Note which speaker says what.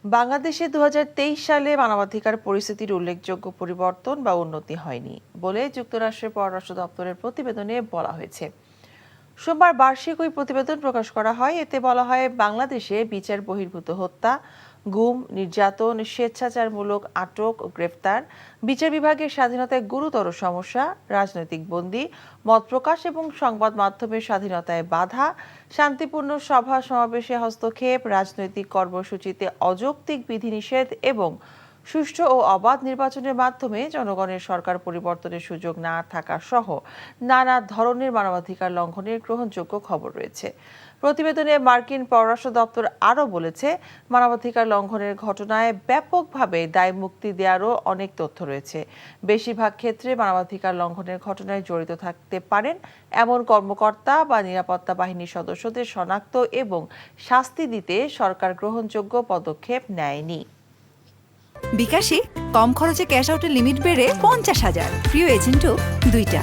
Speaker 1: বাংলাদেশে ২০২৩ সালে মানবাধিকার পরিস্থিতির উল্লেখযোগ্য পরিবর্তন বা উন্নতি হয়নি বলে যুক্তরাষ্ট্রের পররাষ্ট্র দপ্তরের প্রতিবেদনে বলা হয়েছে। সোমবার বার্ষিক ওই প্রতিবেদন প্রকাশ করা হয়। এতে বলা হয়, বাংলাদেশে বিচার বহির্ভূত হত্যা, গুম, নির্যাতন, স্বেচ্ছাচারমূলক আটক ও গ্রেফতার, বিচার বিভাগের স্বাধীনতায় গুরুতর সমস্যা, রাজনৈতিক বন্দী, মত প্রকাশ এবং সংবাদ মাধ্যমের স্বাধীনতায় বাধা, শান্তিপূর্ণ সভা সমাবেশে হস্তক্ষেপ, রাজনৈতিক কর্মসূচিতে অযৌক্তিক বিধিনিষেধ এবং সুষ্ঠু ও অবাধ নির্বাচনের মাধ্যমে জনগণের সরকার পরিবর্তনের সুযোগ না থাকা সহ নানা ধরনের মানবাধিকার লঙ্ঘনের গ্রহণযোগ্য খবর রয়েছে। প্রতিবেদনে মার্কিন পররাষ্ট্র দপ্তর আরও বলেছে, মানবাধিকার লঙ্ঘনের ঘটনায় ব্যাপকভাবে দায় মুক্তি দেওয়ারও অনেক তথ্য রয়েছে। বেশিরভাগ ক্ষেত্রে মানবাধিকার লঙ্ঘনের ঘটনায় জড়িত থাকতে পারেন এমন কর্মকর্তা বা নিরাপত্তা বাহিনীর সদস্যদের শনাক্ত এবং শাস্তি দিতে সরকার গ্রহণযোগ্য পদক্ষেপ নেয়নি।
Speaker 2: বিকাশে কম খরচে ক্যাশ আউটের লিমিট বেড়ে 50,000, প্রিয় এজেন্টও 2টা।